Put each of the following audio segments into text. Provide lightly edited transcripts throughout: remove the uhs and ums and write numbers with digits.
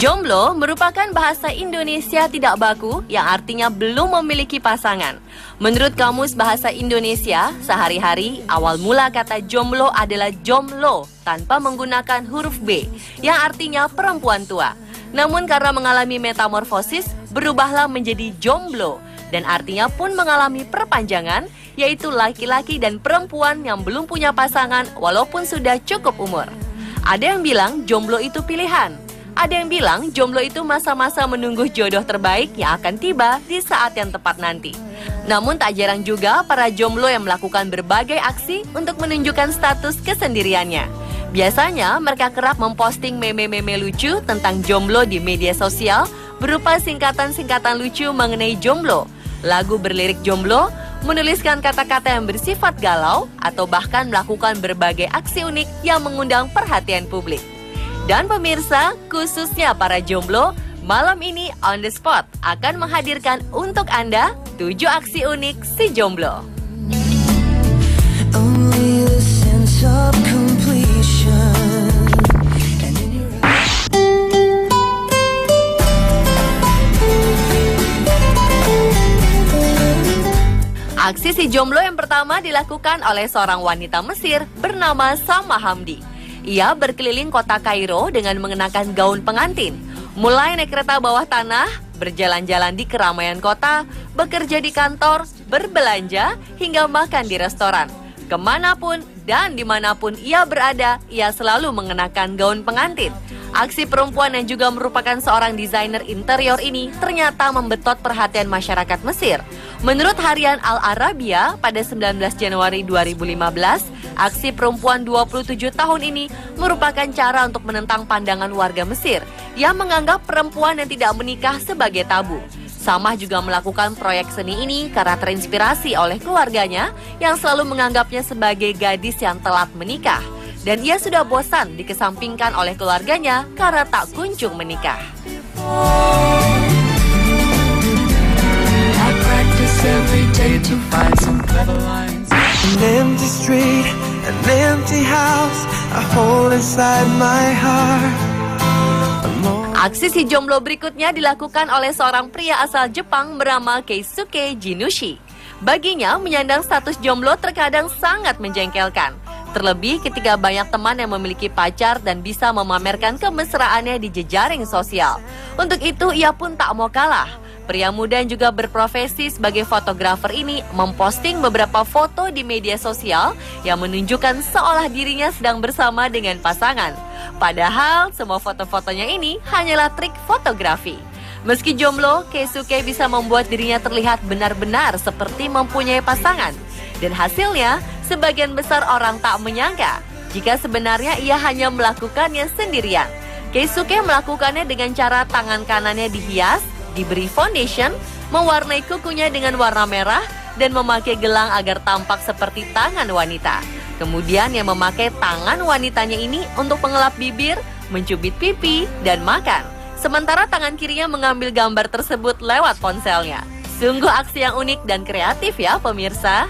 Jomblo merupakan bahasa Indonesia tidak baku yang artinya belum memiliki pasangan. Menurut Kamus Bahasa Indonesia, sehari-hari awal mula kata jomblo adalah jomlo tanpa menggunakan huruf B yang artinya perempuan tua. Namun karena mengalami metamorfosis, berubahlah menjadi jomblo dan artinya pun mengalami perpanjangan, yaitu laki-laki dan perempuan yang belum punya pasangan walaupun sudah cukup umur. Ada yang bilang jomblo itu pilihan. Ada yang bilang jomblo itu masa-masa menunggu jodoh terbaik yang akan tiba di saat yang tepat nanti. Namun tak jarang juga para jomblo yang melakukan berbagai aksi untuk menunjukkan status kesendiriannya. Biasanya mereka kerap memposting meme-meme lucu tentang jomblo di media sosial berupa singkatan-singkatan lucu mengenai jomblo, lagu berlirik jomblo, menuliskan kata-kata yang bersifat galau, atau bahkan melakukan berbagai aksi unik yang mengundang perhatian publik. Dan pemirsa, khususnya para jomblo, malam ini On The Spot akan menghadirkan untuk Anda 7 aksi unik si jomblo. Aksi si jomblo yang pertama dilakukan oleh seorang wanita Mesir bernama Sama Hamdi. Ia berkeliling kota Kairo dengan mengenakan gaun pengantin, mulai naik kereta bawah tanah, berjalan-jalan di keramaian kota, bekerja di kantor, berbelanja, hingga makan di restoran. Kemanapun dan dimanapun ia berada, ia selalu mengenakan gaun pengantin. Aksi perempuan yang juga merupakan seorang desainer interior ini ternyata membetot perhatian masyarakat Mesir. Menurut harian Al Arabiya pada 19 Januari 2015, aksi perempuan 27 tahun ini merupakan cara untuk menentang pandangan warga Mesir yang menganggap perempuan yang tidak menikah sebagai tabu. Samah juga melakukan proyek seni ini karena terinspirasi oleh keluarganya yang selalu menganggapnya sebagai gadis yang telat menikah. Dan ia sudah bosan dikesampingkan oleh keluarganya karena tak kunjung menikah. Aksi si jomblo berikutnya dilakukan oleh seorang pria asal Jepang bernama Keisuke Jinushi. Baginya, menyandang status jomblo terkadang sangat menjengkelkan. Terlebih ketika banyak teman yang memiliki pacar dan bisa memamerkan kemesraannya di jejaring sosial. Untuk itu, ia pun tak mau kalah. Pria muda yang juga berprofesi sebagai fotografer ini memposting beberapa foto di media sosial yang menunjukkan seolah dirinya sedang bersama dengan pasangan. Padahal semua foto-fotonya ini hanyalah trik fotografi. Meski jomblo, Keisuke bisa membuat dirinya terlihat benar-benar seperti mempunyai pasangan. Dan hasilnya, sebagian besar orang tak menyangka jika sebenarnya ia hanya melakukannya sendirian. Keisuke melakukannya dengan cara tangan kanannya dihias, diberi foundation, mewarnai kukunya dengan warna merah, dan memakai gelang agar tampak seperti tangan wanita. Kemudian yang memakai tangan wanitanya ini untuk mengelap bibir, mencubit pipi, dan makan. Sementara tangan kirinya mengambil gambar tersebut lewat ponselnya. Sungguh aksi yang unik dan kreatif ya pemirsa.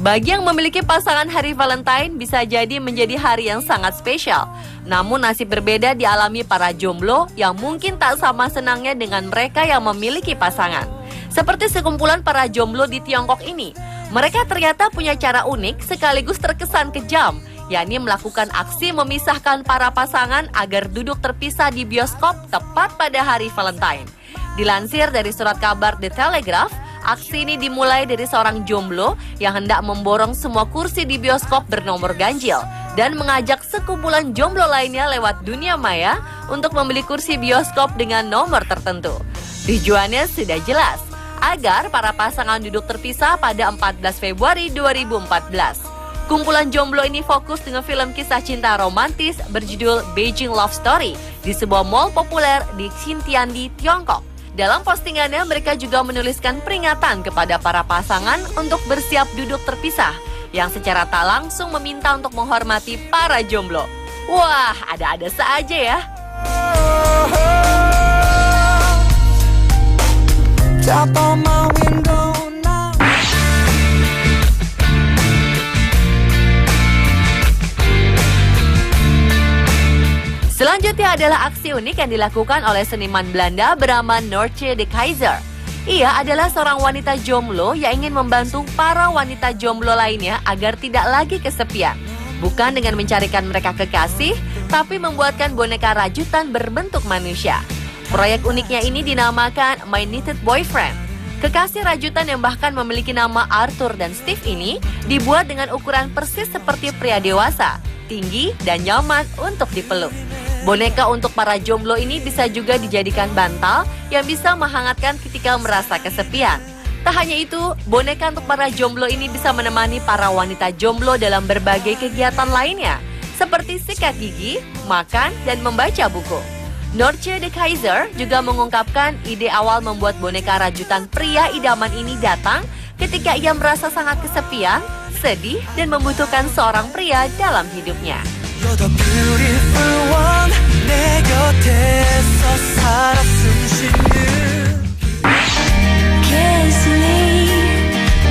Bagi yang memiliki pasangan, hari Valentine bisa jadi menjadi hari yang sangat spesial. Namun nasib berbeda dialami para jomblo yang mungkin tak sama senangnya dengan mereka yang memiliki pasangan. Seperti sekumpulan para jomblo di Tiongkok ini, mereka ternyata punya cara unik sekaligus terkesan kejam, yakni melakukan aksi memisahkan para pasangan agar duduk terpisah di bioskop tepat pada hari Valentine. Dilansir dari surat kabar The Telegraph, aksi ini dimulai dari seorang jomblo yang hendak memborong semua kursi di bioskop bernomor ganjil dan mengajak sekumpulan jomblo lainnya lewat dunia maya untuk membeli kursi bioskop dengan nomor tertentu. Tujuannya sudah jelas, agar para pasangan duduk terpisah pada 14 Februari 2014. Kumpulan jomblo ini fokus dengan film kisah cinta romantis berjudul Beijing Love Story di sebuah mall populer di Xintiandi, Tiongkok. Dalam postingannya, mereka juga menuliskan peringatan kepada para pasangan untuk bersiap duduk terpisah, yang secara tak langsung meminta untuk menghormati para jomblo. Wah, ada-ada saja ya. Tap on my window now. Selanjutnya adalah aksi unik yang dilakukan oleh seniman Belanda bernama Noortje de Keyser. Ia adalah seorang wanita jomblo yang ingin membantu para wanita jomblo lainnya agar tidak lagi kesepian. Bukan dengan mencarikan mereka kekasih, tapi membuatkan boneka rajutan berbentuk manusia. Proyek uniknya ini dinamakan My Knitted Boyfriend. Kekasih rajutan yang bahkan memiliki nama Arthur dan Steve ini dibuat dengan ukuran persis seperti pria dewasa, tinggi dan nyaman untuk dipeluk. Boneka untuk para jomblo ini bisa juga dijadikan bantal yang bisa menghangatkan ketika merasa kesepian. Tak hanya itu, boneka untuk para jomblo ini bisa menemani para wanita jomblo dalam berbagai kegiatan lainnya, seperti sikat gigi, makan, dan membaca buku. Noortje de Keyser juga mengungkapkan ide awal membuat boneka rajutan pria idaman ini datang ketika ia merasa sangat kesepian, sedih, dan membutuhkan seorang pria dalam hidupnya. You're the beautiful one. 내 곁에서 살아 숨쉬는. Kiss me.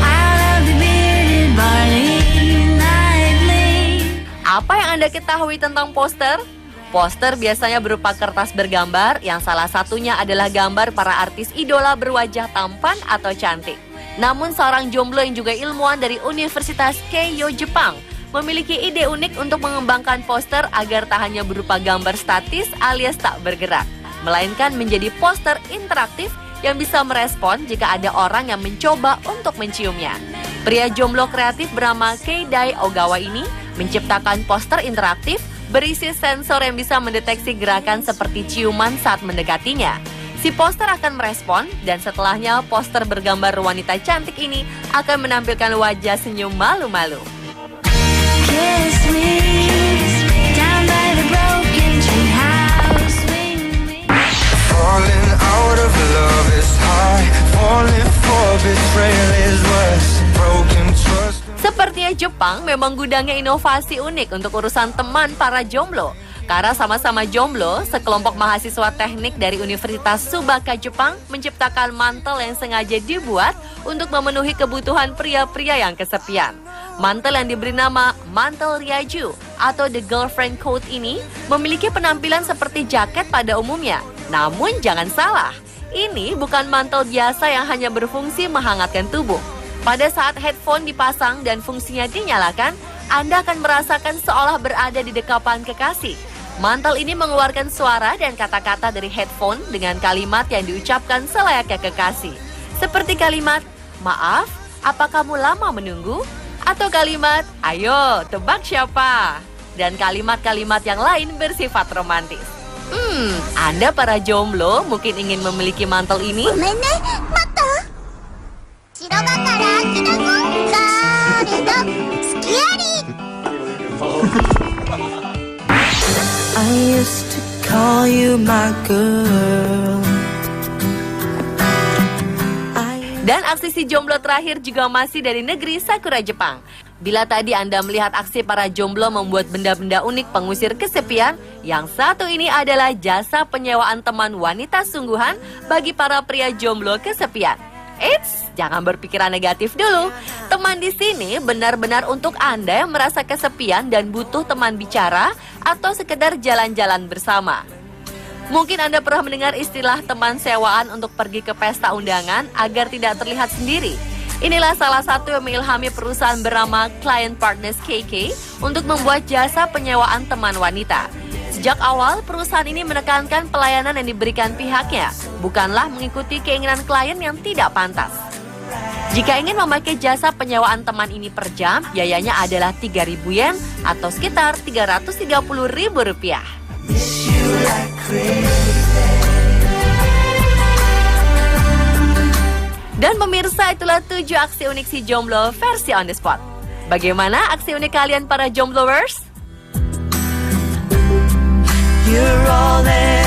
I love the bearded barley nightly. Apa yang Anda ketahui tentang poster? Poster biasanya berupa kertas bergambar yang salah satunya adalah gambar para artis idola berwajah tampan atau cantik. Namun seorang jomblo yang juga ilmuwan dari Universitas Keio, Jepang memiliki ide unik untuk mengembangkan poster agar tak hanya berupa gambar statis alias tak bergerak, melainkan menjadi poster interaktif yang bisa merespon jika ada orang yang mencoba untuk menciumnya. Pria jomblo kreatif bernama Keidai Ogawa ini menciptakan poster interaktif berisi sensor yang bisa mendeteksi gerakan seperti ciuman saat mendekatinya. Si poster akan merespon dan setelahnya poster bergambar wanita cantik ini akan menampilkan wajah senyum malu-malu. Kiss me. Down by the broken tree house. Falling out of love is high. Falling for betrayal is worse. Broken trust. Sepertinya Jepang memang gudangnya inovasi unik untuk urusan teman para jomblo. Karena sama-sama jomblo, sekelompok mahasiswa teknik dari Universitas Tsubaka, Jepang menciptakan mantel yang sengaja dibuat untuk memenuhi kebutuhan pria-pria yang kesepian. Mantel yang diberi nama mantel Ryaju atau The Girlfriend Coat ini memiliki penampilan seperti jaket pada umumnya. Namun jangan salah, ini bukan mantel biasa yang hanya berfungsi menghangatkan tubuh. Pada saat headphone dipasang dan fungsinya dinyalakan, Anda akan merasakan seolah berada di dekapan kekasih. Mantel ini mengeluarkan suara dan kata-kata dari headphone dengan kalimat yang diucapkan selayaknya kekasih. Seperti kalimat, maaf, apa kamu lama menunggu? Atau kalimat, ayo tebak siapa? Dan kalimat-kalimat yang lain bersifat romantis. Anda para jomblo mungkin ingin memiliki mantel ini? I used to call you my girl. Dan aksi si jomblo terakhir juga masih dari negeri Sakura, Jepang. Bila tadi Anda melihat aksi para jomblo membuat benda-benda unik pengusir kesepian, yang satu ini adalah jasa penyewaan teman wanita sungguhan bagi para pria jomblo kesepian. Eits, jangan berpikiran negatif dulu. Teman di sini benar-benar untuk Anda yang merasa kesepian dan butuh teman bicara atau sekedar jalan-jalan bersama. Mungkin Anda pernah mendengar istilah teman sewaan untuk pergi ke pesta undangan agar tidak terlihat sendiri. Inilah salah satu yang mengilhami perusahaan bernama Client Partners KK untuk membuat jasa penyewaan teman wanita. Sejak awal, perusahaan ini menekankan pelayanan yang diberikan pihaknya, bukanlah mengikuti keinginan klien yang tidak pantas. Jika ingin memakai jasa penyewaan teman ini per jam, biayanya adalah 3.000 yen atau sekitar 330.000 rupiah. Dan pemirsa, itulah 7 aksi unik si jomblo versi on the spot. Bagaimana aksi unik kalian para jomblowers? You're all that